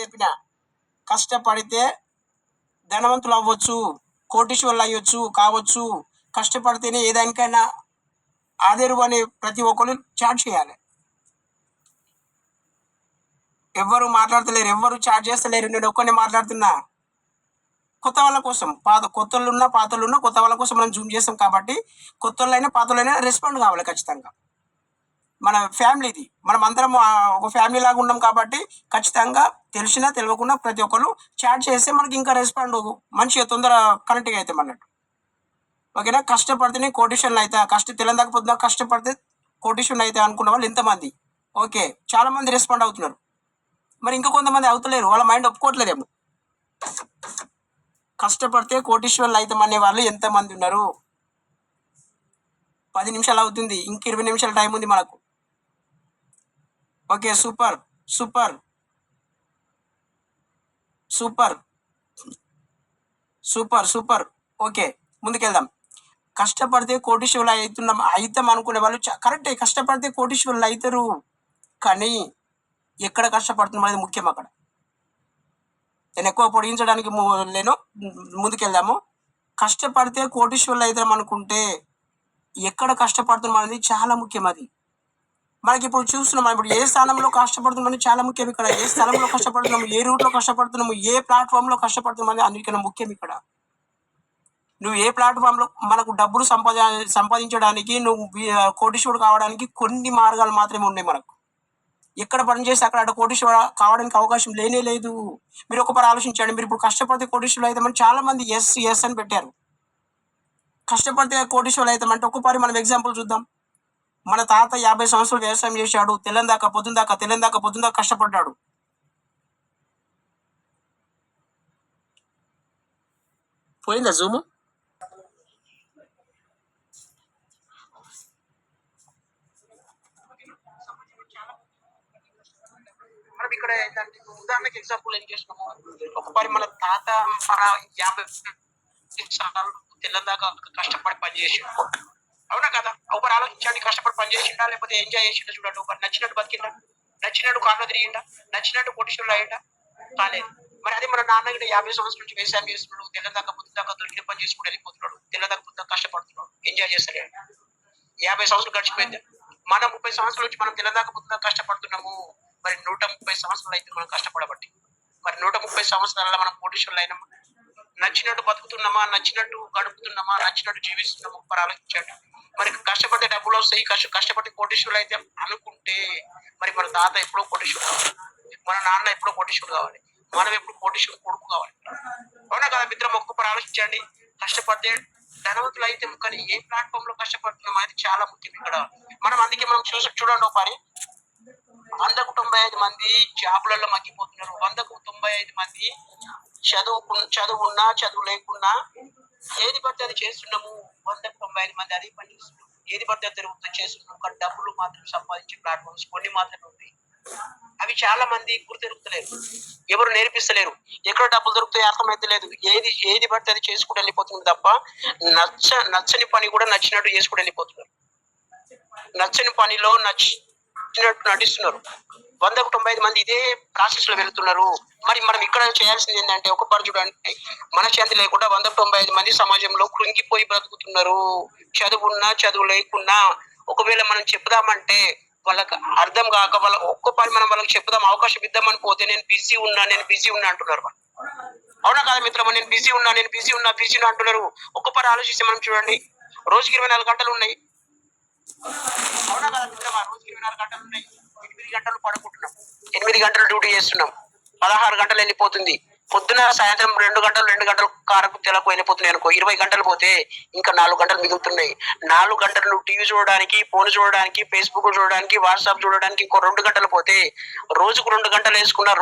చెప్పిన కష్టపడితే ధనవంతులు అవ్వచ్చు, కోటీశ్వరులు అయ్యొచ్చు కావచ్చు. కష్టపడితేనే ఏదానికైనా ఆదేరు అని ప్రతి ఒక్కరు చాట్ చేయాలి. ఎవ్వరు మాట్లాడతలేరు, ఎవ్వరు చాట్ చేస్తలేరు. నేను ఒక్కనే మాట్లాడుతున్నా. కొత్త వాళ్ళ కోసం, కొత్తోళ్ళున్నా పాతోళ్ళున్నా కొత్త వాళ్ళ కోసం మనం జూమ్ చేస్తాం కాబట్టి కొత్తోళ్ళైనా పాతోళ్ళైనా రెస్పాండ్ కావాలి ఖచ్చితంగా. మన ఫ్యామిలీది, మనం అందరం ఒక ఫ్యామిలీ లాగా ఉన్నాం కాబట్టి ఖచ్చితంగా తెలిసినా తెలియకుండా ప్రతి ఒక్కరు చాట్ చేస్తే మనకి ఇంకా రెస్పాండ్ మంచిగా తొందర కనెక్ట్గా అవుతాం అన్నట్టు. ఓకేనా? కష్టపడితేనే కోటీశ్వరులు అవుతా, తెలంగాణ కష్టపడితే కోటీశ్వరులు అవుతా అనుకున్న వాళ్ళు ఎంతమంది? ఓకే, చాలా మంది రెస్పాండ్ అవుతున్నారు. మరి ఇంకా కొంతమంది అవుతలేరు, వాళ్ళ మైండ్ ఒప్పుకోవట్లేదేమో. కష్టపడితే కోటీశ్వరులు అవుతామనే వాళ్ళు ఎంతమంది ఉన్నారు? 10 నిమిషాలు అవుతుంది, ఇంక 20 నిమిషాల టైం ఉంది మనకు. Okay, super super super super super. Okay, ముందుకెళ్దాం. కష్టపడితే కోటీశ్వరులు అవుతాం అనుకునే వాళ్ళు కరెక్టే, కష్టపడితే కోటీశ్వరులు అవుతారు. కానీ ఎక్కడ కష్టపడుతున్నాం అనేది ముఖ్యం. అక్కడ నేను ఎక్కువ పొడిగించడానికి లేను, ముందుకెళ్దాము. కష్టపడితే కోటీశ్వరులు అవుతాం అనుకుంటే ఎక్కడ కష్టపడుతున్నాం అనేది చాలా ముఖ్యం. అది మనకి ఇప్పుడు చూస్తున్నాం, ఇప్పుడు ఏ స్థానంలో కష్టపడుతున్నామని చాలా ముఖ్యం. ఇక్కడ ఏ స్థలంలో కష్టపడుతున్నాము, ఏ రూట్లో కష్టపడుతున్నాము, ఏ ప్లాట్ఫామ్లో కష్టపడుతున్నాము అనేది అన్నిటికన్నా ముఖ్యం. ఇక్కడ నువ్వు ఏ ప్లాట్ఫామ్లో మనకు డబ్బులు సంపాదించడానికి, నువ్వు కోటీశ్వరుడు కావడానికి కొన్ని మార్గాలు మాత్రమే ఉన్నాయి మనకు. ఎక్కడ పని చేస్తే అక్కడ కోటీశ్వరుడు కావడానికి అవకాశం లేనే లేదు. మీరు ఒకసారి ఆలోచించండి. మీరు ఇప్పుడు కష్టపడితే కోటీశ్వరులు అవుతామని చాలా మంది ఎస్ అని పెట్టారు. కష్టపడితే కోటీశ్వరులు అవుతామంటే ఒక్కసారి మనం ఎగ్జాంపుల్ చూద్దాం. మన తాత 50 సంవత్సరాలు వ్యవసాయం చేశాడు, తెల్లందాకా పొద్దుందాకా కష్టపడ్డాడు. పోయిందా జూము? మనం ఇక్కడ ఉదాహరణకి ఎగ్జాంపుల్ ఏం చేసినాము, ఒకసారి మన తాత 50 సంవత్సరాలు తెల్లందాకా కష్టపడి పనిచేసాడు. అవునా కదా? ఒకరు ఆలోచించండి, కష్టపడి పని చేసిండా లేకపోతే ఎంజాయ్ చేసిండా? చూడండి, ఒకరు నచ్చినట్టు బతికిండా, నచ్చినట్టు కాళ్ళు తిరిగిండా, నచ్చినట్టు కోటీశ్వరులు అయ్యిండా? కాలేదు. మరి అదే మన నాన్న గిట్ట 50 సంవత్సరాల నుంచి వ్యవసాయం చేస్తున్నాడు, తెల్లదాకా పొద్దుదాకా దొరికిన పని చేసుకుని వెళ్ళిపోతున్నాడు, తెల్లదాకా పొద్దుదాకా కష్టపడుతున్నాడు, ఎంజాయ్ చేస్తాడు. 50 సంవత్సరాలు గడిచిపోయింది. మన 30 సంవత్సరాల నుంచి మనం తెల్లదాకా పొద్దుదాకా కష్టపడుతున్నాము. మరి 130 సంవత్సరాలు అయితే మనం కష్టపడబట్టి, మరి 130 సంవత్సరాల మనం కోటీశ్వరులు అయినామా? నచ్చినట్టు బతుకుతున్నామా, నచ్చినట్టు గడుపుతున్నామా, నచ్చినట్టు జీవిస్తున్నామా? మరి ఆలోచించండి. మరి కష్టపడితే డబ్బులు వస్తాయి, కష్టపడి కోటీశ్వరులు అయితే అనుకుంటే మరి మన తాత ఎప్పుడో కోటీశ్వరుడు కావాలి, మన నాన్న ఎప్పుడో కోటీశ్వరుడు కావాలి, మనం ఎప్పుడు కోటీశ్వరుడు కొడుకు కావాలి. అవునా కదా మిత్రం? ఒక్కొక్కరు ఆలోచించండి. కష్టపడితే ధనవంతులు అయితే, కానీ ఏ ప్లాట్ఫామ్ లో కష్టపడుతున్నాం అనేది చాలా ముఖ్యం ఇక్కడ. అందుకే మనం చూడండి, ఒకసారి 100కు 95 మంది జాబులలో మగ్గిపోతున్నారు. 100కు 95 మంది చదువున్నా చదువు లేకున్నా ఏది పడితే అది చేస్తున్నాము. 100కు 95 మంది అదే పని చేస్తున్నాం, ఏది పడితే అది తిరుగుతూ చేస్తున్నాం. కానీ డబ్బులు మాత్రం సంపాదించే ప్లాట్ఫామ్స్ కొన్ని మాత్రమే ఉన్నాయి. అవి చాలా మంది గుర్తెరుగుతలేరు, ఎవరు నేర్పిస్తలేరు. ఎక్కడ డబ్బులు దొరుకుతాయి అర్థమైతే లేదు. ఏది పడితే అది చేసుకుంటూ వెళ్ళిపోతుంది తప్ప నచ్చని పని కూడా నచ్చినట్టు చేసుకుంటూ వెళ్ళిపోతున్నారు. నచ్చని పనిలో నచ్చినట్టు నటిస్తున్నారు. 100కు 95 మంది ఇదే ప్రాసెస్ లో వెళ్తున్నారు. మరి మనం ఇక్కడ చేయాల్సింది ఏంటంటే, ఒకసారి చూడండి, మనశ్శాంతి లేకుండా 100కు 95 మంది సమాజంలో కృంగిపోయి బ్రతుకుతున్నారు. చదువున్నా చదువు లేకున్నా ఒకవేళ మనం చెప్దామంటే వాళ్ళకి అర్థం కాక, ఒక్కసారి మనం వాళ్ళకి చెప్దాం, అవకాశం ఇద్దామని పోతే నేను బిజీ ఉన్నా అంటున్నారు. అవునా కాదా మిత్రమా? నేను బిజీ ఉన్నా అంటున్నారు. ఒక్కసారి ఆలోచిస్తే మనం చూడండి, రోజుకి 24 గంటలు ఉన్నాయి. అవునా కదా మిత్రమా? రోజుకి 24 గంటలు ఉన్నాయి. 8 గంటలు పడుకుంటున్నాం, 8 గంటలు డ్యూటీ చేస్తున్నాం, 16 గంటలు వెళ్ళిపోతుంది. పొద్దున సాయంత్రం 2 గంటలు కారకు తెలకు వెళ్ళిపోతున్నాయి అనుకో, 20 గంటలు పోతే ఇంకా 4 గంటలు మిగులుతున్నాయి. 4 గంటలు టీవీ చూడడానికి, ఫోన్ చూడడానికి, ఫేస్బుక్ చూడడానికి, వాట్సాప్ చూడడానికి ఇంకో 2 గంటలు పోతే, రోజుకు 2 గంటలు వేసుకున్నా,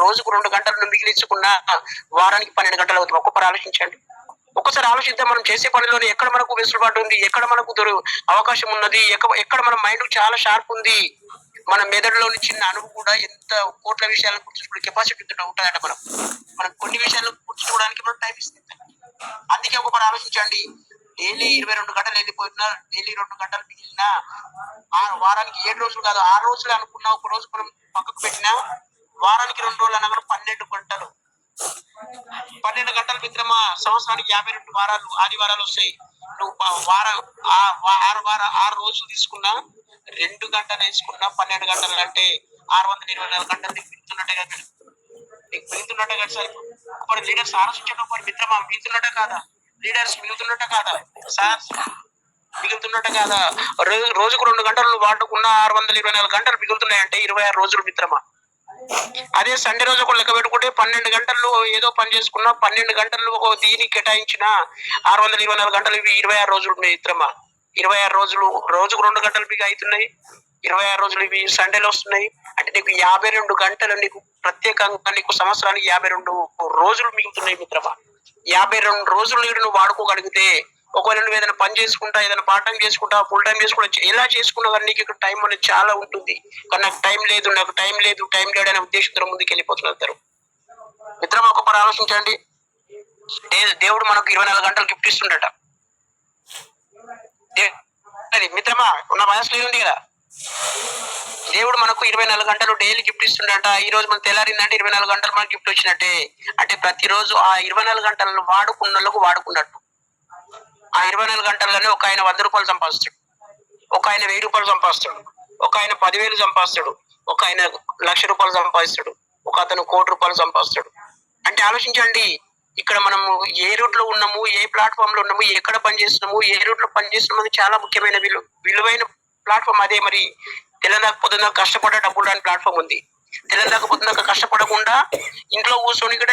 రోజుకు 2 గంటలు మిగిలించుకున్నా వారానికి 12 గంటలు అవుతుంది. ఒక్కొక్కరు ఆలోచించండి. ఒక్కసారి ఆలోచిద్దాం, మనం చేసే పనిలోనే ఎక్కడ మనకు వెసులుబాటు ఉంది, ఎక్కడ మనకు అవకాశం ఉన్నది, ఎక్కడ మన మైండ్ చాలా షార్ప్ ఉంది. మన మెదడులోని చిన్న అణువు కూడా ఎంత కోట్ల విషయాలను గుర్తుంచుకునే కెపాసిటీ ఉంటుందట. మనం కొన్ని విషయాలను గుర్తుంచుకోవడానికి మనం టైం ఇస్తుంది. అందుకే ఒకసారి ఆలోచించండి, డైలీ 22 గంటలు వెళ్ళిపోయినా, డైలీ 2 గంటలు మిగిలినా, వారానికి 7 రోజులు కాదు 6 రోజులు అనుకున్నా, ఒక రోజు మనం పక్కకు పెట్టినా వారానికి 2 రోజులు అనగా 12 గంటలు మిత్రమా, సంవత్సరానికి 52 వారాలు ఆదివారాలు వస్తాయి. నువ్వు వారం 6 రోజులు తీసుకున్నా, 2 గంటలు వేసుకున్నా 12 గంటలు అంటే 624 గంటలు నీకు మిగుతున్నట్టే కదా, నీకు మిగుతున్నట్టే కదా సార్. ఇప్పుడు లీడర్స్ ఆలోచించడం మిత్రమా, మిగుతున్నట్టే కాదా? లీడర్స్ మిగుతున్నట్టే కాదా సార్? మిగులుతున్నట్టు కాదా? రోజుకు 2 గంటలు వాడుకున్న 624 గంటలు మిగులుతున్నాయంటే 26 రోజులు మిత్రమా. అదే సండే రోజు ఒక లెక్క పెట్టుకుంటే 12 గంటలు ఏదో పని చేసుకున్నా, 12 గంటలు ఒక దీనికి కేటాయించిన 624 గంటలు, ఇవి 26 రోజులు ఉన్నాయి మిత్రమా. 26 రోజులు, రోజుకు 2 గంటలు మీకు అవుతున్నాయి, 26 రోజులు ఇవి సండేలో వస్తున్నాయి. అంటే నీకు 52 గంటలు, నీకు ప్రత్యేకంగా నీకు సంవత్సరానికి 52 రోజులు మిగులుతున్నాయి మిత్రమా. 52 రోజులు నువ్వు వాడుకోగలిగితే, ఒకవేళ నువ్వు ఏదైనా పని చేసుకుంటా, ఏదైనా పార్ట్ టైం చేసుకుంటా, ఫుల్ టైం చేసుకుంటా, ఎలా చేసుకున్నా కానీ నీకు ఇక్కడ టైం అనేది చాలా ఉంటుంది. కానీ నాకు టైం లేదు అనే ఉద్దేశంతో ముందుకు వెళ్ళిపోతున్నారు మిత్రమా. ఒక్కొక్కరు ఆలోచించండి. దేవుడు మనకు 24 గంటలు గిఫ్ట్ ఇస్తుండట మిత్రమా. ఉన్న వయసులో ఉంది కదా, దేవుడు మనకు 24 గంటలు డైలీ గిఫ్ట్ ఇస్తుండట. ఈ రోజు మనం తెల్లారిందంటే 24 గంటలు మనకు గిఫ్ట్ వచ్చినట్టే. అంటే ప్రతిరోజు ఆ 24 గంటలను వాడుకున్నలకు వాడుకున్నట్టు. ఆ 24 గంటల్లోనే ఒక ఆయన 100 రూపాయలు సంపాదిస్తాడు, ఒక ఆయన 1000 రూపాయలు సంపాదిస్తాడు, ఒక ఆయన 10,000 సంపాదిస్తాడు, ఒక ఆయన 1,00,000 రూపాయలు సంపాదిస్తాడు, ఒక అతను 1,00,00,000 రూపాయలు సంపాదిస్తాడు. అంటే ఆలోచించండి, ఇక్కడ మనము ఏ రూట్ లో ఉన్నాము, ఏ ప్లాట్ఫామ్ లో ఉన్నాము, ఎక్కడ పనిచేస్తున్నాము, ఏ రూట్ లో పనిచేస్తున్నాము అనేది చాలా ముఖ్యమైన విలువైన ప్లాట్ఫామ్. అదే మరి తెలంగాణ కష్టపడ్డ డబ్బులు రాని ప్లాట్ఫామ్ ఉంది. తెలంగాణ కష్టపడకుండా ఇంట్లో కూర్చొని ఇక్కడ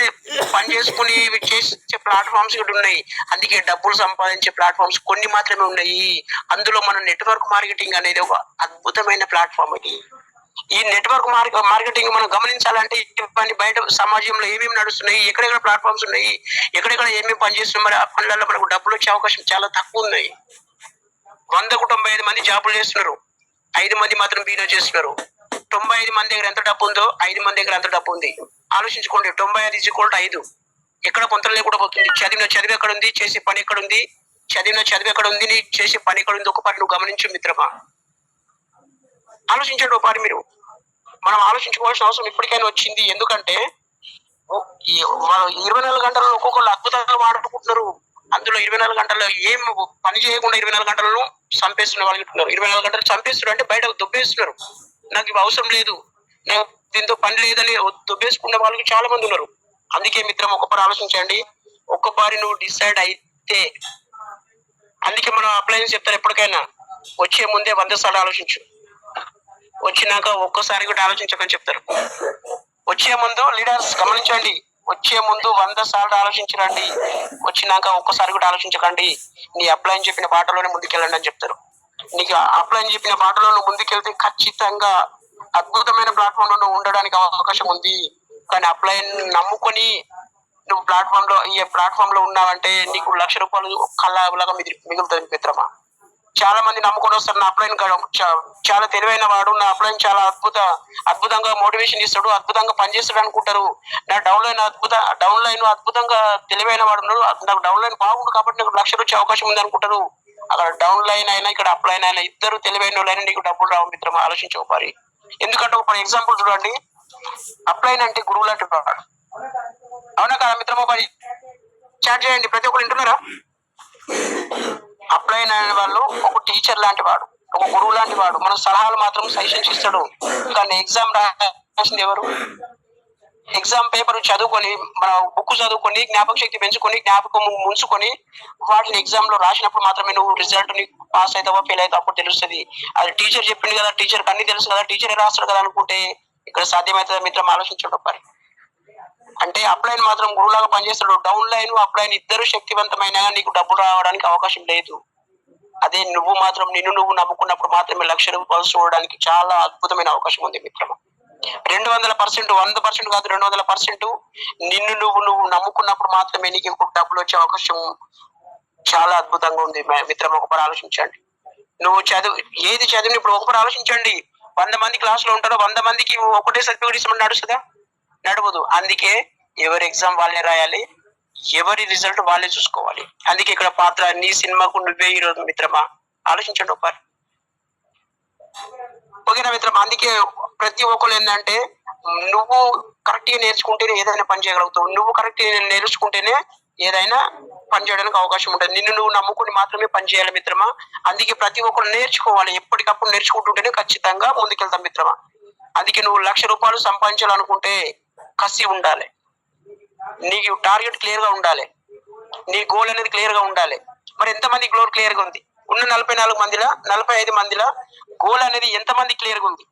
పని చేసుకుని చేసే ప్లాట్ఫామ్స్ ఇక్కడ ఉన్నాయి. అందుకే డబ్బులు సంపాదించే ప్లాట్ఫామ్స్ కొన్ని మాత్రమే ఉన్నాయి. అందులో మన నెట్వర్క్ మార్కెటింగ్ అనేది ఒక అద్భుతమైన ప్లాట్ఫామ్. ఇది ఈ నెట్వర్క్ మార్కెటింగ్ మనం గమనించాలంటే బయట సమాజంలో ఏమేమి నడుస్తున్నాయి, ఎక్కడెక్కడ ప్లాట్ఫామ్స్ ఉన్నాయి, ఎక్కడెక్కడ ఏమేమి పనిచేస్తున్నాయి, మరి ఆ పనులలో మనకు డబ్బులు వచ్చే అవకాశం చాలా తక్కువ ఉన్నాయి. 100కు 95 మంది జాబులు చేస్తున్నారు, 5 మంది మాత్రం బిజినెస్ చేస్తున్నారు. 95 మంది దగ్గర ఎంత డబ్బు ఉందో 5 మంది దగ్గర అంత డబ్బు ఉంది. ఆలోచించుకోండి, 95 = 5. ఎక్కడ కొంత లేకుండా పోతుంది. చదివి ఎక్కడ ఉంది, చేసే పని ఎక్కడ ఉంది, చదివి ఎక్కడ ఉంది, నీ చేసే పని ఎక్కడ ఉంది, ఒక పని నువ్వు గమనించు మిత్రమా. ఆలోచించండి ఒకసారి మీరు. మనం ఆలోచించుకోవాల్సిన అవసరం ఇప్పటికైనా వచ్చింది. ఎందుకంటే 24 గంటల్లో ఒక్కొక్కరు అద్భుతంగా వాడుకుంటున్నారు. అందులో 24 గంటల్లో ఏం పని చేయకుండా 24 గంటలను చంపేస్తున్న వాళ్ళు ఉంటున్నారు. 24 గంటలు చంపేస్తున్నారు అంటే బయట దొబ్బేస్తున్నారు. నాకు ఇవి అవసరం లేదు, నాకు దీంతో పని లేదని దొబ్బేసుకున్న వాళ్ళకి చాలా మంది ఉన్నారు. అందుకే మిత్రం, ఒక్కసారి ఆలోచించండి. ఒక్కసారి నువ్వు డిసైడ్ అయితే, అందుకే మనం అప్లయన్స్ చెప్తారు ఎప్పటికైనా, వచ్చే ముందే 100 సార్లు ఆలోచించు, వచ్చినాక ఒక్కసారి కూడా ఆలోచించకని చెప్తారు. వచ్చే ముందు లీడర్స్ గమనించండి, వచ్చే ముందు 100 సార్లు ఆలోచించరండి, వచ్చినాక ఒక్కసారి కూడా ఆలోచించకండి. నీ అప్లై చెప్పిన బాటలోనే ముందుకెళ్ళండి అని చెప్తారు. నీకు అప్లై చెప్పిన బాటలో నువ్వు ముందుకెళ్తే ఖచ్చితంగా అద్భుతమైన ప్లాట్ఫామ్ లో నువ్వు ఉండడానికి అవకాశం ఉంది. కానీ అప్లై నమ్ముకొని నువ్వు ఈ ప్లాట్ఫామ్ లో ఉన్నావంటే నీకు 1,00,000 రూపాయలు కల్లాగా మిగులుతుంది మిత్రమా. చాలా మంది నమ్ముకొని వస్తారు, నా అప్లైన్ చాలా తెలివైన వాడు, నా అప్లైన్ చాలా అద్భుతంగా మోటివేషన్ ఇస్తాడు, అద్భుతంగా పనిచేస్తాడు అనుకుంటారు. నా డౌన్ లైన్ అద్భుతంగా తెలివైన వాడు ఉన్నాడు, నాకు డౌన్ లైన్ బాగుండు కాబట్టి నాకు 1,00,000 వచ్చే అవకాశం ఉంది అనుకుంటారు. అక్కడ డౌన్ లైన్ అయినా ఇక్కడ అప్లైన్ అయినా ఇద్దరు తెలివైన వాళ్ళైనా నీకు డబ్బులు రావు మిత్రమా. ఆలోచించకపోయి. ఎందుకంటే ఒక ఎగ్జాంపుల్ చూడండి, అప్లైన్ అంటే గురువు లాంటి వాడు, అవునా కదా మిత్రమా? పని చాట్ చేయండి, ప్రతి ఒక్కరు వింటున్నారా? అప్లైన్ అనే వాళ్ళు ఒక టీచర్ లాంటి వాడు, ఒక గురువు లాంటి వాడు. మన సలహాలు మాత్రం సజెషన్స్ ఇస్తాడు. కానీ ఎగ్జామ్ రాసింది ఎవరు? ఎగ్జామ్ పేపర్ చదువుకొని, మన బుక్ చదువుకొని, జ్ఞాపక శక్తి పెంచుకొని, జ్ఞాపకం ముంచుకొని వాటిని ఎగ్జామ్ లో రాసినప్పుడు మాత్రమే నువ్వు రిజల్ట్ పాస్ అవుతావా ఫెయిల్ అవుతావు అప్పుడు తెలుస్తుంది. అది టీచర్ చెప్పింది కదా, టీచర్ అన్ని తెలుసు కదా, టీచరే రాస్తాడు కదా అనుకుంటే ఇక్కడ సాధ్యమవుతుందా మిత్రం? ఆలోచించడం పని. అంటే అప్లైన్ మాత్రం గురువులాగా పనిచేస్తాడు. డౌన్ లైన్ అప్లైన్ ఇద్దరు శక్తివంతమైన నీకు డబ్బులు రావడానికి అవకాశం లేదు. అదే నువ్వు మాత్రం నిన్ను నువ్వు నమ్ముకున్నప్పుడు మాత్రమే 1,00,000 రూపాయలు చూడడానికి చాలా అద్భుతమైన అవకాశం ఉంది మిత్రమా. 200%, 100% కాదు, 200% నిన్ను నువ్వు నమ్ముకున్నప్పుడు మాత్రమే నీకు డబ్బులు వచ్చే అవకాశం చాలా అద్భుతంగా ఉంది మిత్రమా. ఒకసారి ఆలోచించండి. నువ్వు ఏది చదివి ఇప్పుడు ఒకసారి ఆలోచించండి. 100 మంది క్లాస్ లో ఉంటారో 100 మందికి ఒకటే సర్టిఫికేట్ ఇస్తామని నడుస్తుందా? నడవదు. అందుకే ఎవరి ఎగ్జామ్ వాళ్ళే రాయాలి, ఎవరి రిజల్ట్ వాళ్ళే చూసుకోవాలి. అందుకే ఇక్కడ పాత్ర నీ సినిమాకు నువ్వే ఈరోజు మిత్రమా. ఆలోచించండి ఒకసారి. ఓకేనా మిత్రం? అందుకే ప్రతి ఒక్కరు ఏంటంటే నువ్వు కరెక్ట్ గా నేర్చుకుంటేనే ఏదైనా పని చేయగలుగుతావు. నువ్వు కరెక్ట్ నేర్చుకుంటేనే ఏదైనా పని చేయడానికి అవకాశం ఉంటుంది. నిన్ను నువ్వు నమ్ముకుని మాత్రమే పని చేయాలి మిత్రమా. అందుకే ప్రతి ఒక్కరు నేర్చుకోవాలి. ఎప్పటికప్పుడు నేర్చుకుంటుంటేనే ఖచ్చితంగా ముందుకెళ్తాం మిత్రమా. అందుకే నువ్వు ₹1,00,000 సంపాదించాలనుకుంటే కసి ఉండాలి. నీకు టార్గెట్ క్లియర్ గా ఉండాలి. నీ గోల్ అనేది క్లియర్ గా ఉండాలి. మరి ఎంతమంది గోల్ క్లియర్ గా ఉంది? ఉన్న 44 మందిలో 45 మందిలో గోల్ అనేది ఎంతమంది క్లియర్ గా ఉంది?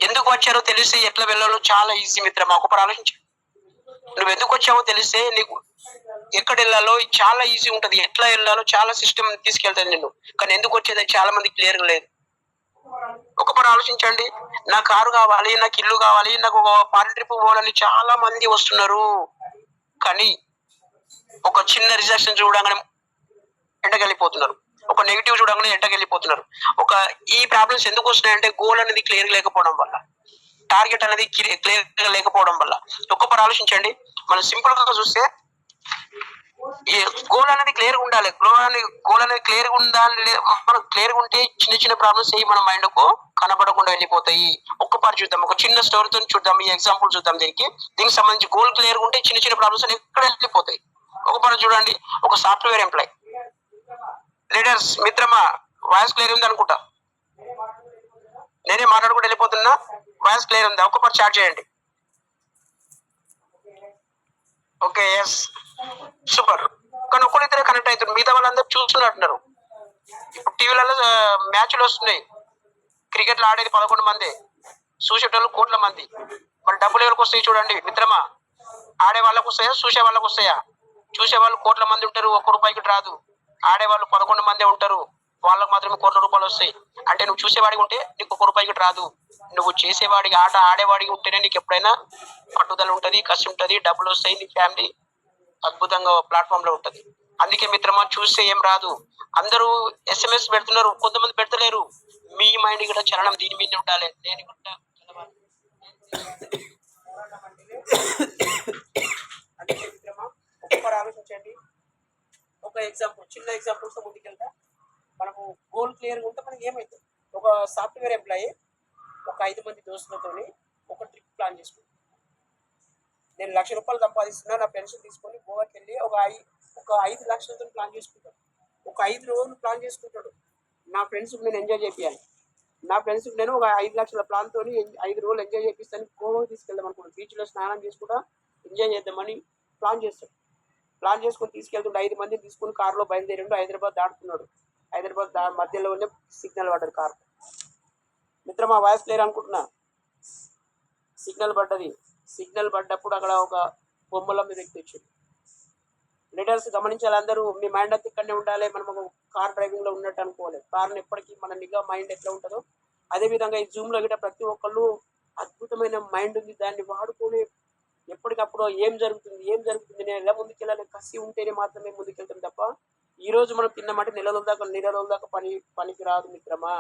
ఎందుకు వచ్చారో తెలిస్తే ఎట్లా వెళ్ళాలో చాలా ఈజీ మిత్రమా. ఒకసారి ఆలోచించు. నువ్వు ఎందుకు వచ్చావో తెలిస్తే నీకు ఎక్కడ వెళ్ళాలో చాలా ఈజీ ఉంటది. ఎట్లా వెళ్ళాలో చాలా సిస్టమ్ తీసుకెళ్తాను నిన్ను. కానీ ఎందుకు వచ్చేది చాలా మంది క్లియర్ గా లేదు. ఒకసారి ఆలోచించండి. నా కారు కావాలి, నాకు ఇల్లు కావాలి, నాకు ఒక ఫారిన్ ట్రిప్ పోవాలని చాలా మంది వస్తున్నారు. కానీ ఒక చిన్న రిజెక్షన్ చూడగానే ఎంటకెళ్ళిపోతున్నారు. ఒక నెగిటివ్ చూడగానే ఎంటకెళ్ళిపోతున్నారు. ఈ ప్రాబ్లమ్స్ ఎందుకు వస్తున్నాయంటే గోల్ అనేది క్లియర్ లేకపోవడం వల్ల, టార్గెట్ అనేది క్లియర్ గా లేకపోవడం వల్ల. ఒక్కొక్కరు ఆలోచించండి. మనం సింపుల్ గా చూస్తే ఈ గోల్ అనేది క్లియర్ గా ఉండాలి. గోల్ అనేది క్లియర్ గా ఉండాలి. మనం క్లియర్ గా ఉంటే చిన్న చిన్న ప్రాబ్లమ్స్ మన మైండ్ కు కనబడకుండా వెళ్ళిపోతాయి. ఒక్కసారి చూద్దాం. ఒక చిన్న స్టోరీతో చూద్దాం. ఈ ఎగ్జాంపుల్ చూద్దాం. దీనికి సంబంధించి గోల్ క్లియర్ గా ఉంటే చిన్న చిన్న ప్రాబ్లమ్స్ ఎక్కడ వెళ్ళిపోతాయి. ఒకసారి చూడండి. ఒక సాఫ్ట్వేర్ ఎంప్లాయ్. లీడర్స్ మిత్రమా, వాయిస్ క్లియర్ ఉంది అనుకుంటా. నేనే మాట్లాడుకుంటూ వెళ్ళిపోతున్నా. వాయిస్ క్లియర్ ఉందా? ఒక్కసారి చాట్ చేయండి. Okay, yes, super. కానీ ఒక్కరిద్దరే కనెక్ట్ అవుతుంది. మిగతా వాళ్ళందరూ చూస్తున్నట్టున్నారు. ఇప్పుడు టీవీలలో మ్యాచ్లు వస్తున్నాయి. క్రికెట్ లో ఆడేది 11 మంది, చూసేటోళ్ళు కోట్ల మంది. మరి డబ్బులు ఎవరికి వస్తాయి చూడండి మిత్రమా. ఆడే వాళ్ళకు వస్తాయా, చూసే వాళ్ళకు వస్తాయా? చూసే వాళ్ళు కోట్ల మంది ఉంటారు, ₹1 రాదు. ఆడేవాళ్ళు 11 మందే ఉంటారు, వాళ్ళకు మాత్రమే కోట్ల రూపాయలు వస్తాయి. అంటే నువ్వు చూసేవాడికి ఉంటే నీకు ₹1 రాదు. నువ్వు చేసేవాడికి, ఆట ఆడేవాడికి ఉంటేనే నీకు ఎప్పుడైనా పట్టుదల ఉంటది, కసి ఉంటది, డబ్బులు వస్తాయి, నీ ఫ్యామిలీ అద్భుతంగా ప్లాట్ఫామ్ లో ఉంటది. అందుకే మిత్రమా, చూస్తే ఏం రాదు. అందరూ SMS పెడుతున్నారు, కొంతమంది పెడతలేరు. మీ మైండ్ కూడా చలనం దీని మీద ఉండాలి. నేను కూడా అందుకే మిత్రమా, ఒక్కసారి ఆలోచించండి. ఒక ఎగ్జాంపుల్, చిన్న ఎగ్జాంపుల్స్ తో ముందుకెళ్తా. మనము గోల్ క్లియర్ గా ఉంటే మనకి ఏమైతుంది? ఒక సాఫ్ట్వేర్ ఎంప్లాయీ ఒక 5 మంది దోస్తులతో ఒక ట్రిప్ ప్లాన్ చేసుకుంటాం. నేను ₹1,00,000 సంపాదిస్తున్నా, నా పెన్షన్ తీసుకొని గోవాకి వెళ్ళి ఒక 5 లక్షలతో ప్లాన్ చేసుకుంటాడు. ఒక 5 రోజులు ప్లాన్ చేసుకుంటాడు. నా ఫ్రెండ్స్ నేను ఎంజాయ్ చేయాలి. నా ఫ్రెండ్స్ నేను ఒక 5 లక్షల ప్లాన్ తోని 5 రోజులు ఎంజాయ్ చేపిస్తాను, గోవాకి తీసుకెళ్దాం అనుకుంటాను. బీచ్ లో స్నానం చేసి కూడా ఎంజాయ్ చేద్దామని ప్లాన్ చేస్తాడు. ప్లాన్ చేసుకొని తీసుకెళ్తుంటే 5 మందిని తీసుకుని కారులో బయలుదేరిండు. హైదరాబాద్ దాటుతున్నాడు. హైదరాబాద్ మధ్యలోనే సిగ్నల్ పడ్డది కారు. మిత్రమా, వాయిస్ క్లియర్ అనుకుంటున్నా. సిగ్నల్ పడ్డది. సిగ్నల్ పడ్డప్పుడు అక్కడ ఒక బొమ్మల మీద వ్యక్తి వచ్చింది. లీడర్స్ గమనించాలి అందరూ. మీ మైండ్ అంతా ఇక్కడనే ఉండాలి. మనం ఒక కార్ డ్రైవింగ్ లో ఉన్నట్టు అనుకోవాలి. కార్ని ఎప్పటికీ మన నిఘా మైండ్ ఎట్లా ఉంటుందో అదే విధంగా ఈ జూమ్ లో గిట్ట ప్రతి ఒక్కళ్ళు అద్భుతమైన మైండ్ ఉంది. దాన్ని వాడుకొని ఎప్పటికప్పుడు ఏం జరుగుతుంది నేను ఎలా ముందుకెళ్ళాలి కసి ఉంటేనే మాత్రమే ముందుకెళ్తాం తప్ప ఈ రోజు మనం తిన్నామంటే నెల రోజుల దాకా పనికి రాదు మిత్రమా.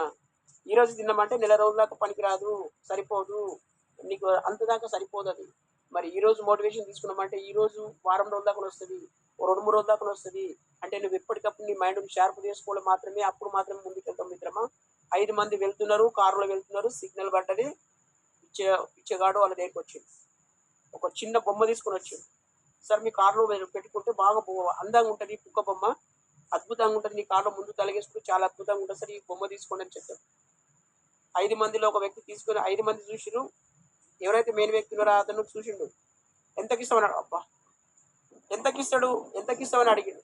ఈ రోజు తిన్నామంటే నెల రోజుల దాకా పనికి రాదు, సరిపోదు. నీకు అంతదాకా సరిపోదు అది. మరి ఈ రోజు మోటివేషన్ తీసుకున్నామంటే ఈ రోజు వారం రోజుల దాకా వస్తుంది, 2-3 రోజుల దాకా వస్తుంది. అంటే నువ్వు ఎప్పటికప్పుడు నీ మైండ్ షార్ప్ చేసుకోవడం మాత్రమే, అప్పుడు మాత్రమే ముందుకెళ్తాం మిత్రమా. 5 మంది వెళ్తున్నారు, కారులో వెళ్తున్నారు. సిగ్నల్ పడ్డది. పిచ్చగాడు వాళ్ళ దగ్గరికి వచ్చింది. ఒక చిన్న బొమ్మ తీసుకుని వచ్చింది. సార్ మీ కారులో పెట్టుకుంటే బాగా అందంగా ఉంటుంది, కుక్క బొమ్మ అద్భుతంగా ఉంటుంది, నీ కారులో ముందు తలగేసుకుంటే చాలా అద్భుతంగా ఉంటుంది సార్, ఈ బొమ్మ తీసుకోండి అని చెప్పారు. 5 మందిలో ఒక వ్యక్తి తీసుకుని 5 మంది చూసిరు. ఎవరైతే మెయిన్ వ్యక్తి ఉన్నారో అతను చూసిండు. ఎంతకి ఇస్తామన్నాడు. అబ్బా ఎంతకి ఇస్తామని అడిగాడు.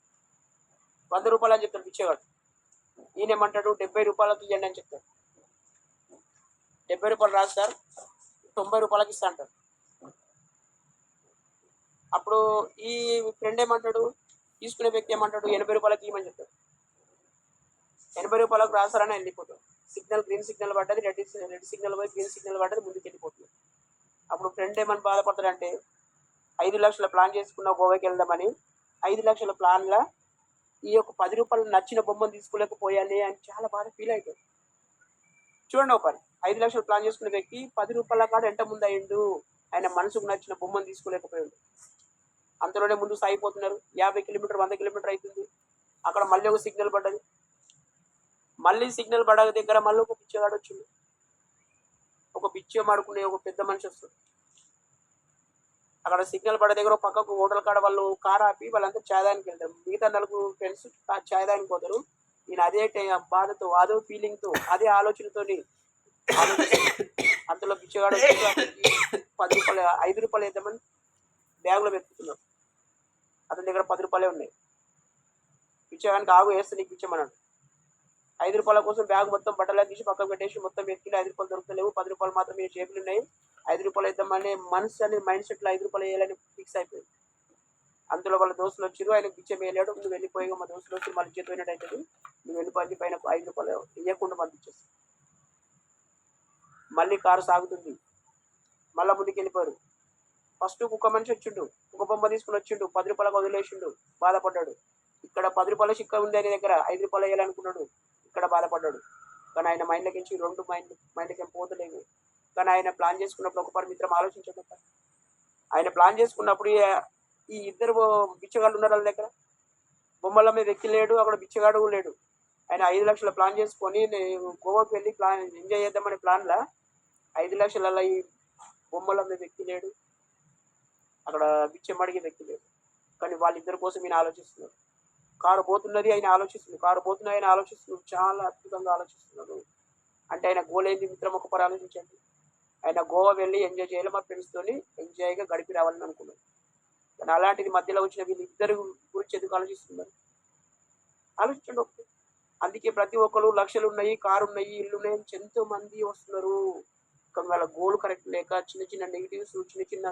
₹100 అని చెప్తాడు పిచ్చేవాడు. ఈయనేమంటాడు ₹70 ఇవ్వండి అని చెప్తాడు. ₹70 రాదు సార్, ₹90 ఇస్తా అంటాడు. అప్పుడు ఈ ఫ్రెండ్ ఏమంటాడు, తీసుకునే వ్యక్తి ఏమంటాడు, ₹80 ఇవ్వమని చెప్తాడు. ₹80 రాసారని వెళ్ళిపోతాడు. గ్రీన్ సిగ్నల్ పడ్డది, రెడ్ సిగ్నల్ పోయి గ్రీన్ సిగ్నల్ పడ్డది, ముందుకు వెళ్ళిపోతుంది. అప్పుడు ఫ్రెండ్ ఏమని బాధపడతాడంటే 5 లక్షల ప్లాన్ చేసుకున్న గోవాకి వెళ్దామని 5 లక్షల ప్లాన్ల ఈ యొక్క ₹10 నచ్చిన బొమ్మను తీసుకోలేకపోయాలి అని చాలా బాధ ఫీల్ అవుతాడు. చూడండి, ఒక 5 లక్షలు ప్లాన్ చేసుకున్న వ్యక్తి ₹10 కాడ ఎంత ముందు అయ్యిండు. ఆయన మనసుకు నచ్చిన బొమ్మను తీసుకోలేకపోయాడు. అంతలోనే ముందు సాగిపోతున్నారు. 50 కిలోమీటర్ 100 కిలోమీటర్ అవుతుంది. అక్కడ మళ్ళీ ఒక సిగ్నల్ పడ్డది. మళ్ళీ సిగ్నల్ పడ్డ దగ్గర మళ్ళీ ఒక పిచ్చగాడు వచ్చింది. ఒక బిచ్చం ఆడుకునే ఒక పెద్ద మనిషి వస్తుంది. అక్కడ సిగ్నల్ పడే దగ్గర పక్కకు హోటల్ కాడ వాళ్ళు కార్ ఆపి వాళ్ళంతా చాయ్ దానికి వెళ్తారు. మిగతా నలుగురు ఫ్రెండ్స్ చాయ్ దానికి పోతారు. నేను అదే బాధతో, అదే ఫీలింగ్తో, అదే ఆలోచనతోని అంతలో బిచ్చగాడు రూపాయలు 5 రూపాయలు వేద్దామని బ్యాగులో పెట్టుకున్నాం. అతని దగ్గర 10 రూపాయలే ఉన్నాయి. బిచ్చగానికి ఆగు వేస్తే నీకు ఇచ్చామన్నాడు. 5 రూపాయల కోసం బ్యాగ్ మొత్తం బట్టలా తీసి పక్కకు పెట్టేసి మొత్తం వెతికి 5 రూపాయలు దొరుకుతలేవు, 10 రూపాయలు మాత్రమే చేతులు ఉన్నాయి. 5 రూపాయలు వేద్దామనే మనసు అనే మైండ్ సెట్లో 5 రూపాయలు వేయాలని ఫిక్స్ అయిపోయింది. అందులో వాళ్ళ దోస్తులు వచ్చారు. ఆయన బిచ్చం వేయలేడు. నువ్వు వెళ్ళిపోయి మా దోస్తులు వచ్చి మళ్ళీ చేతి పోయినట్టు అవుతుంది, నువ్వు వెళ్ళిపోయి పైన 5 రూపాయలు ఇవ్వకుండా పంపించేసి మళ్ళీ కారు సాగుతుంది. మళ్ళీ ముందుకు వెళ్ళిపోయారు. ఫస్ట్ ఒక మనిషి వచ్చిండు, ఒక బొమ్మ తీసుకుని వచ్చిండు, 10 రూపాయలకు వదిలేసిండు, బాధపడ్డాడు. ఇక్కడ 10 రూపాయల చిక్క ఉంది ఆయన దగ్గర, 5 రూపాయలు వేయాలనుకున్నాడు, ఇక్కడ బాధపడ్డాడు. కానీ ఆయన మైండ్లోకి నుంచి 2 మైండ్లకి ఏం పోతలేవు. కానీ ఆయన ప్లాన్ చేసుకున్నప్పుడు ఒక మిత్రం ఆలోచించదు. ఆయన ప్లాన్ చేసుకున్నప్పుడు ఈ ఇద్దరు బిచ్చగాళ్ళు ఉన్నారు వాళ్ళ దగ్గర. బొమ్మల మీద వ్యక్తి లేడు, అక్కడ బిచ్చగాడు లేడు. ఆయన 5 లక్షల ప్లాన్ చేసుకొని గోవాకి వెళ్ళి ఎంజాయ్ చేద్దామనే ప్లాన్లా 5 లక్షల ఈ బొమ్మల మీద వ్యక్తి లేడు, అక్కడ బిచ్చం అడిగే వ్యక్తి లేడు. కానీ వాళ్ళిద్దరి కోసం ఈయన ఆలోచిస్తున్నాడు. కారు పోతున్నది ఆయన ఆలోచిస్తున్నాడు, కారు పోతున్నది ఆయన ఆలోచిస్తున్నాడు, చాలా అద్భుతంగా ఆలోచిస్తున్నాడు. అంటే ఆయన గోల్ ఏంది మిత్రం ఒకసారి ఆలోచించండి. ఆయన గోవా వెళ్ళి ఎంజాయ్ చేయాలి, మా ఫ్రెండ్స్తోని ఎంజాయ్గా గడిపి రావాలని అనుకున్నాడు. కానీ అలాంటిది మధ్యలో వచ్చిన వీళ్ళిద్దరు గురించి ఎందుకు ఆలోచిస్తున్నారు? ఆలోచించండి ఒకటి. అందుకే ప్రతి ఒక్కరు లక్షలు ఉన్నాయి, కారు ఉన్నాయి, ఇల్లు ఉన్నాయి, ఎంతో మంది వస్తున్నారు. కానీ వాళ్ళ గోల్ కరెక్ట్ లేక చిన్న చిన్న నెగిటివ్స్, చిన్న చిన్న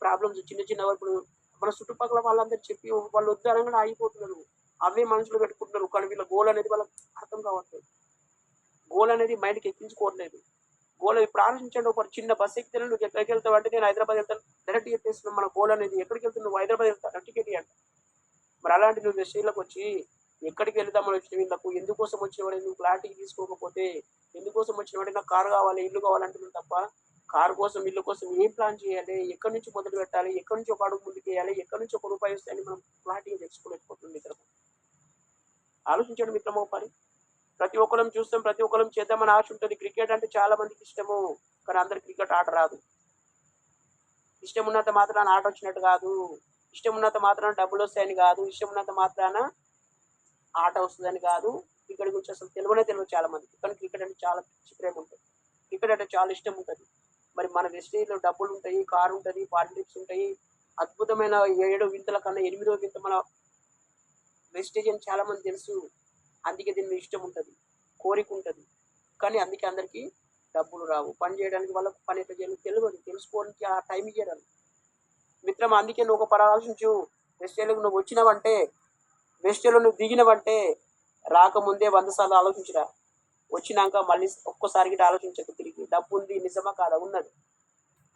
ప్రాబ్లమ్స్, చిన్న చిన్న ఇప్పుడు మన చుట్టుపక్కల వాళ్ళందరూ చెప్పి వాళ్ళు వద్దనగానే ఆగిపోతున్నారు. అవే మనుషులు పెట్టుకుంటున్నారు. కానీ వీళ్ళ గోల్ అనేది వాళ్ళకి అర్థం కావట్లేదు. గోల్ అనేది మైండ్కి ఎక్కించుకోవట్లేదు. గోల్ ఇప్పుడు ఆలోచించండి. ఒక చిన్న బస్ ఎక్కితే నువ్వు ఎక్కడికి వెళ్తావు అంటే నేను హైదరాబాద్ వెళ్తాను, డైరెక్ట్ చెప్పేస్తున్నావు. మన గోల్ అనేది ఎక్కడికి వెళ్తావు, నువ్వు హైదరాబాద్ వెళ్తాను టికెట్ అంట. మరి అలాంటి నువ్వు వెస్టేజ్లోకి వచ్చి ఎక్కడికి వెళ్దామని వచ్చిన వీళ్ళకు ఎందుకోసం వచ్చిన వాడు నువ్వు క్లారిటీ తీసుకోకపోతే, ఎందుకోసం వచ్చిన వాడు నాకు కారు కావాలి, ఇల్లు కావాలంటున్నావు తప్ప కారు కోసం, ఇల్లు కోసం ఏం ప్లాన్ చేయాలి, ఎక్కడి నుంచి మొదలు పెట్టాలి, ఎక్కడి నుంచి ఒక అడుగు ముందుకు వేయాలి, ఎక్కడి నుంచి ఒక రూపాయి వస్తాయని మనం క్లారిటీగా తెలుసుకోలేకపోతుంది. మిత్రము ఆలోచించండి. మిత్రము పని ప్రతి ఒక్కరం చూస్తాం, ప్రతి ఒక్కరం చేద్దామని ఆశ ఉంటుంది. క్రికెట్ అంటే చాలా మందికి ఇష్టము, కానీ అందరికి క్రికెట్ ఆట రాదు. ఇష్టం ఉన్నంత మాత్రాన ఆట వచ్చినట్టు కాదు, ఇష్టం ఉన్నంత మాత్రాన డబ్బులు వస్తాయని కాదు, ఇష్టం ఉన్నంత మాత్రాన ఆట వస్తుందని కాదు. క్రికెట్ గురించి అసలు తెలియదు చాలా మందికి. కానీ క్రికెట్ అంటే చాలా పిచ్చి ప్రేమ ఉంటుంది, క్రికెట్ అంటే చాలా ఇష్టం ఉంటుంది. మరి మన వెస్టేజ్లో డబ్బులు ఉంటాయి, కారు ఉంటుంది, పాలిటిక్స్ ఉంటాయి, అద్భుతమైన 7 వింతల కన్నా 8వ వింత మన వెస్టేజ్ అని చాలా మంది తెలుసు. అందుకే దీన్ని ఇష్టం ఉంటుంది, కోరిక ఉంటుంది. కానీ అందుకే అందరికీ డబ్బులు రావు, పని చేయడానికి వాళ్ళకు పని ఎట్లా చేయాలో తెలియదు, తెలుసుకోవడానికి ఆ టైం ఇయ్యడం. మిత్రం అందుకే నువ్వు ఒక ఆలోచించు. వెస్టేజ్లోకి నువ్వు వచ్చినావంటే, వెస్టేజ్లో నువ్వు దిగినవంటే రాకముందే 100 సార్లు ఆలోచించరా. వచ్చినాక మళ్ళీ ఒక్కసారికి ఆలోచించకు తిరిగి. డబ్బు ఉంది, నిజమా కాదా? ఉన్నది.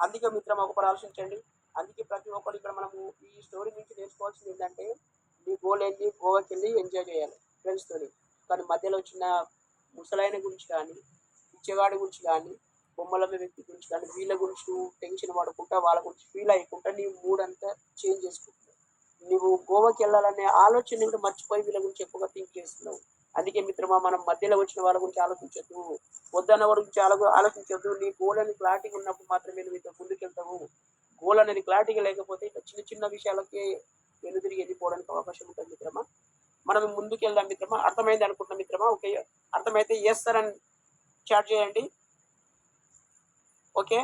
అందుకే మిత్రం ఒకసారి ఆలోచించండి. అందుకే ప్రతి ఒక్కరు ఇక్కడ మనము ఈ స్టోరీ నుంచి నేర్చుకోవాల్సింది ఏంటంటే, నీ గోల్ ఏంటి, గోవాకి వెళ్ళి ఎంజాయ్ చేయాలి ఫ్రెండ్స్తో. కానీ మధ్యలో వచ్చిన ముసలాయన గురించి కానీ, పిచ్చగాడి గురించి కానీ, బొమ్మల వ్యక్తి గురించి కానీ, వీళ్ళ గురించి నువ్వు టెన్షన్ పడుకుంటా, వాళ్ళ గురించి ఫీల్ అయ్యకుండా నీ మూడ్ అంతా చేంజ్ చేసుకుంటున్నావు. నువ్వు గోవాకి వెళ్ళాలనే ఆలోచన కూడా మర్చిపోయి వీళ్ళ గురించి ఎక్కువగా థింక్ చేస్తున్నావు. అందుకే మిత్రమా, మనం మధ్యలో వచ్చిన వాళ్ళ గురించి ఆలోచించద్దు, వద్దన్న వాడి గురించి ఆలోచించద్దు. నీ గోల్ అనేది క్లారిటీగా ఉన్నప్పుడు మాత్రమే నువ్వు ఇంత ముందుకెళ్తావు. గోల్ అనేది క్లారిటీగా లేకపోతే ఇట్లా చిన్న చిన్న విషయాలకే వెనుదిరిగి వెళ్ళిపోవడానికి అవకాశం ఉంటుంది. మిత్రమా, మనం ముందుకు వెళ్దాం. మిత్రమా, అర్థమైంది అనుకుంటున్నాం. మిత్రమా, ఓకే, అర్థమైతే ఎస్ సార్ అని చాట్ చేయండి. ఓకే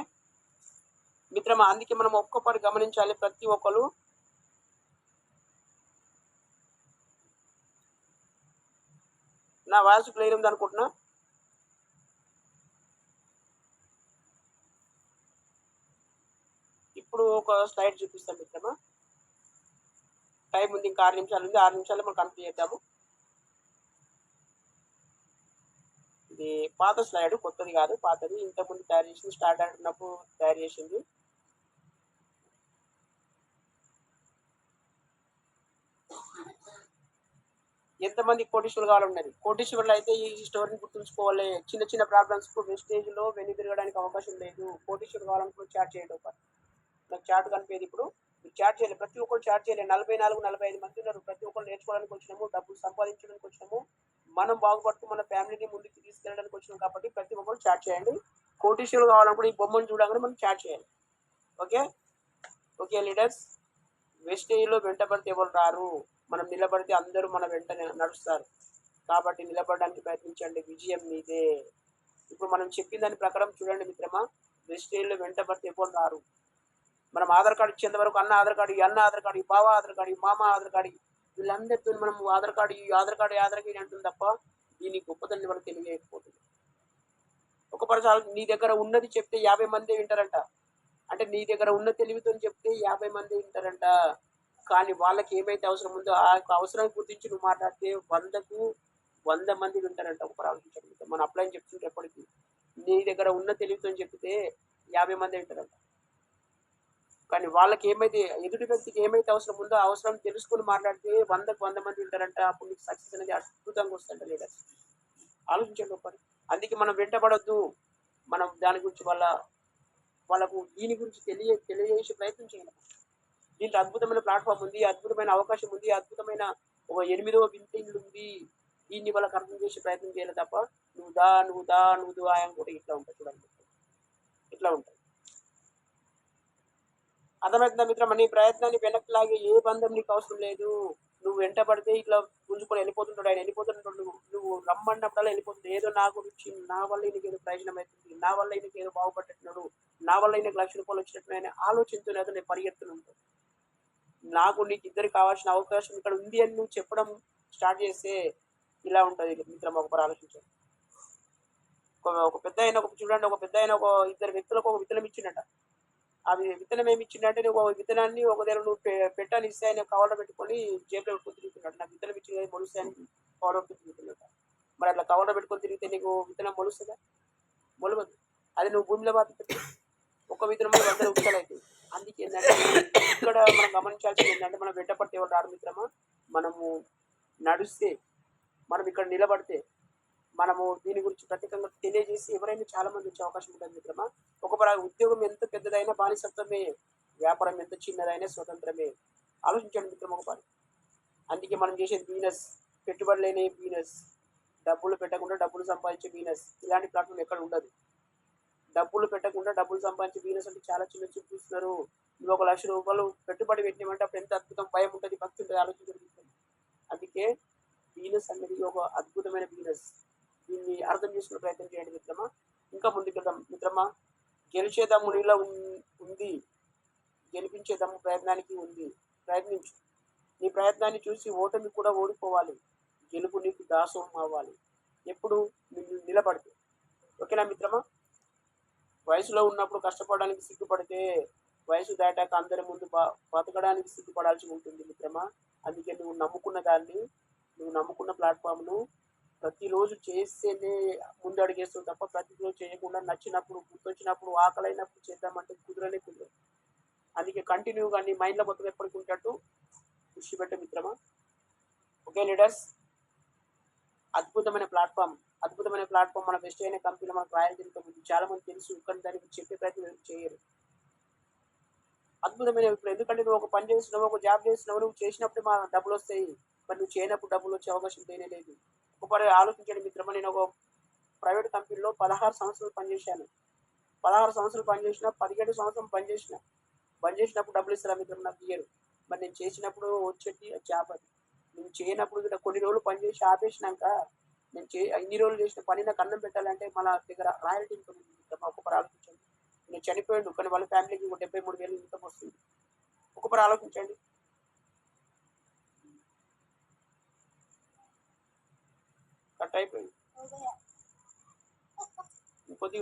మిత్రమా, అందుకే మనం ఒక్కొక్కరు గమనించాలి. ప్రతి ఒక్కరు నా వాయిస్ క్లియర్ ఉంది అనుకుంటున్నా. ఇప్పుడు ఒక స్లైడ్ చూపిస్తాం మిత్రమా. టైం ఉంది, ఇంకా 6 నిమిషాలు ఉంది. 6 నిమిషాలు మనం కంప్లీట్ చేద్దాము. ఇది పాత స్లైడ్, కొత్తది కాదు, పాతది. ఇంతకుముందు తయారు చేసింది, స్టార్ట్ అంటున్నప్పుడు తయారు చేసింది. ఎంతమంది కోటీశ్వరులు కావాలన్నది. కోటీశ్వరులు అయితే ఈ స్టోరీని గుర్తుంచుకోవాలి. చిన్న చిన్న ప్రాబ్లమ్స్ వెస్టేజ్లో వెను తిరగడానికి అవకాశం లేదు. కోటీశ్వరులు కావాలనుకుని చాట్ చేయండి. నాకు చాట్ కనిపేది. ఇప్పుడు మీరు చాట్ చేయాలి, ప్రతి ఒక్కరు చాట్ చేయాలి. 44-45 మంది ఉన్నారు. ప్రతి ఒక్కరు నేర్చుకోవడానికి వచ్చినాము, డబ్బులు సంపాదించడానికి వచ్చినాము, మనం బాగుపడుతూ మన ఫ్యామిలీని ముందుకు తీసుకెళ్ళడానికి వచ్చినాం. కాబట్టి ప్రతి ఒక్కరు చాట్ చేయండి. కోటీశ్వరులు కావాలనుకుంటే ఈ బొమ్మను చూడగానే మనం చాట్ చేయాలి. ఓకే ఓకే లీడర్స్, వెస్టేజ్లో వెంటబడితే ఎవరు రారు, మనం నిలబడితే అందరూ మన వెంట నడుస్తారు. కాబట్టి నిలబడడానికి ప్రయత్నించండి, విజయం మీదే. ఇప్పుడు మనం చెప్పిన దాని ప్రకారం చూడండి మిత్రమా, వెస్టేజ్లో వెంటబడితే ఎవరు రారు. మనం ఆధార్ కార్డు ఇచ్చేంత వరకు అన్న ఆధార్ కార్డు, అన్న ఆధార్ కార్డు, బావ ఆధార్ కార్డు, మామ ఆధార్ కార్డు, వీళ్ళందరితో మనం ఆధార్ కార్డు ఆధార్ కార్డు అంటుంది తప్ప దీని గొప్పతనం మనకు తెలియకపోతుంది. ఒక పరసాలు నీ దగ్గర ఉన్నది చెప్తే 50 మంది వింటారంట. అంటే నీ దగ్గర ఉన్న తెలివితో చెప్తే 50 మంది వింటారంట. కానీ వాళ్ళకి ఏమైతే అవసరం ఉందో ఆ అవసరం గుర్తించి నువ్వు మాట్లాడితే 100కు 100 మంది వింటారంట. ఒక ఆలోచించండి, మనం అప్లై చెప్తుంటే ఎప్పటికీ నీ దగ్గర ఉన్న తెలివితో చెప్తే 50 మంది వింటారంట. కానీ వాళ్ళకి ఏమైతే ఎదుటి వ్యక్తికి ఏమైతే అవసరం ఉందో ఆ అవసరం తెలుసుకుని మాట్లాడితే 100కు 100 మంది వింటారంట. అప్పుడు నీకు సక్సెస్ అనేది అద్భుతంగా వస్తుంట లీడర్స్. ఆలోచించండి ఒకటి. అందుకే మనం వెంటబడొద్దు. మనం దాని గురించి వాళ్ళకు దీని గురించి తెలియజేసే ప్రయత్నం చేయాలి. దీంట్లో అద్భుతమైన ప్లాట్ఫామ్ ఉంది, అద్భుతమైన అవకాశం ఉంది, అద్భుతమైన ఒక 8వ వింత ఉంది. దీన్ని వాళ్ళకి అర్థం చేసే ప్రయత్నం చేయాలి తప్ప నువ్వు దా అని కూడా ఇట్లా ఉంటుంది చూడండి, ఇట్లా ఉంటుంది. అర్థమవుతుందా మిత్రమా? నీ ప్రయత్నాన్ని వెనక్కి లాగే ఏ బంధం నీకు అవసరం లేదు. నువ్వు వెంట పడితే ఇట్లా గుంజుకొని వెళ్ళిపోతుంటాడు, ఆయన వెళ్ళిపోతుంటాడు, నువ్వు రమ్మన్నప్పుడల్లా వెళ్ళిపోతుంది. ఏదో నా గురించి, నా వల్ల ఈయనకి ఏదో ప్రయోజనం అవుతుంది, నా వల్ల ఈయనకి ఏదో బాగుపడుతున్నాడు, నా వల్ల ఈయనకి ₹1,00,000 వచ్చినట్టు ఆయన ఆలోచనతో అతను నేను పరిగెత్తులు ఉంటుంది. నాకు నీకు ఇద్దరికి కావాల్సిన అవకాశం ఇక్కడ ఉంది అని నువ్వు చెప్పడం స్టార్ట్ చేస్తే ఇలా ఉంటుంది మిత్రం. ఒకరు ఆలోచించారు. ఒక పెద్ద ఆయన చూడండి, ఒక పెద్ద ఆయన ఒక ఇద్దరు వ్యక్తులకు ఒక విత్తనం ఇచ్చిండట. అది విత్తనం ఏమి ఇచ్చిందంటే నువ్వు విత్తనాన్ని ఒక దగ్గర నువ్వు పెట్టాలి ఇస్తే ఆయన కవర్లో పెట్టుకొని జేబులో పెట్టుకొని తిరుగుతున్నాడు. నాకు విత్తనం ఇచ్చి మొలుస్తాయని కవర్లో పెట్టుకుని తిరుగుతున్నాడు. మరి అట్లా కవర్లో పెట్టుకొని తిరిగితే నీకు విత్తనం మొలుస్తుందా? మొలవదు. అది నువ్వు భూమిలో బాధ పెట్టి ఒక విత్తనం 100 విత్తనాలు అవుతుంది. అందుకే ఏంటంటే ఇక్కడ మనం గమనించాల్సింది ఏంటంటే మనం వెంటపడితే ఎవరు రారు మిత్రమా. మనము నడిస్తే, మనం ఇక్కడ నిలబడితే, మనము దీని గురించి ప్రత్యేకంగా తెలియజేసి ఎవరైనా చాలా మంది వచ్చే అవకాశం ఉంటుంది మిత్రమా. ఉద్యోగం ఎంత పెద్దదైనా బానిసత్వమే, వ్యాపారం ఎంత చిన్నదైనా స్వతంత్రమే. ఆలోచించండి మిత్రం ఒక పని. అందుకే మనం చేసేది బిజినెస్, పెట్టుబడి లేని బిజినెస్, డబ్బులు పెట్టకుండా డబ్బులు సంపాదించే బిజినెస్. ఇలాంటి ప్లాట్ఫామ్ ఎక్కడ ఉండదు. డబ్బులు పెట్టకుండా డబ్బులు సంపాదించే బిజినెస్ అంటే చాలా చిన్న చూస్తున్నారు. నువ్వు ఒక ₹1,00,000 పెట్టుబడి పెట్టినామంటే అప్పుడు ఎంత అద్భుతం, భయం ఉంటుంది, భక్తి ఉంటుంది, ఆలోచించగలుగుతుంది. అందుకే బిజినెస్ అనేది ఒక అద్భుతమైన బిజినెస్. దీన్ని అర్థం చేసుకునే ప్రయత్నం చేయండి మిత్రమా. ఇంకా ముందుకెళ్దాం మిత్రమా. గెలిచే దమ్ము నీలో ఉంది, గెలిపించే దమ్ము ప్రయత్నానికి ఉంది. ప్రయత్నించు. నీ ప్రయత్నాన్ని చూసి ఓటమి కూడా ఓడిపోవాలి, గెలుపు నీకు దాసోహం అవ్వాలి. ఎప్పుడు నిన్ను నిలబడితే. ఓకేనా మిత్రమా. వయసులో ఉన్నప్పుడు కష్టపడడానికి సిగ్గుపడితే వయసు దాటాక అందరి ముందు బతకడానికి సిగ్గుపడాల్సి ఉంటుంది మిత్రమా. అందుకే నువ్వు నమ్ముకున్న దాన్ని, నువ్వు నమ్ముకున్న ప్లాట్ఫామ్ను ప్రతిరోజు చేస్తేనే ముందు అడిగేస్తుంది తప్ప ప్రతిరోజు చేయకుండా నచ్చినప్పుడు, గుర్తొచ్చినప్పుడు, ఆకలైనప్పుడు చేద్దామంటే కుదరదు. అందుకే కంటిన్యూగా నీ మైండ్లో మొత్తం ఎప్పటికి ఉంటట్టు కృషి పెట్టే మిత్రమా. ఓకే లీడర్స్, అద్భుతమైన ప్లాట్ఫామ్ మన బెస్ట్ అయిన కంపెనీలో మనకు రాయల్ ఉంది. చాలా మంది తెలుసు, కానీ దానికి చెప్పే ప్రయత్నం చేయరు. అద్భుతమైన ఇప్పుడు ఎందుకంటే నువ్వు ఒక పని చేస్తున్నావు, ఒక జాబ్ చేస్తున్నావు, నువ్వు చేసినప్పుడు మా డబ్బులు వస్తాయి, మరి నువ్వు చేయనప్పుడు డబ్బులు వచ్చే అవకాశం లేదు. ఒకసారి ఆలోచించండి మిత్రమా. నేను ఒక ప్రైవేట్ కంపెనీలో 16 సంవత్సరాలు పనిచేశాను. 16 సంవత్సరాలు పనిచేసిన, 17 సంవత్సరం పనిచేసినప్పుడు డబ్బులు ఇస్తారా మిత్రం? నాకు ఇయ్యరు. మరి నేను చేసినప్పుడు వచ్చేది జాబ్. అది నేను చేయనప్పుడు కొన్ని రోజులు పనిచేసి ఆపేసినాక నేను ఇన్ని రోజులు చేసిన పని నాకు అన్నం పెట్టాలంటే మన దగ్గర రాయల్టీ ఇన్కమ్ ఉంది మిత్రమా. ఒక్కొక్కరు ఆలోచించండి. నేను చనిపోయాడు కానీ వాళ్ళ ఫ్యామిలీకి 73,000 ఇన్కమ్ వస్తుంది. ఒక్కొక్కరు ఆలోచించండి. కట్ అయిపోయింది. కొద్దిగా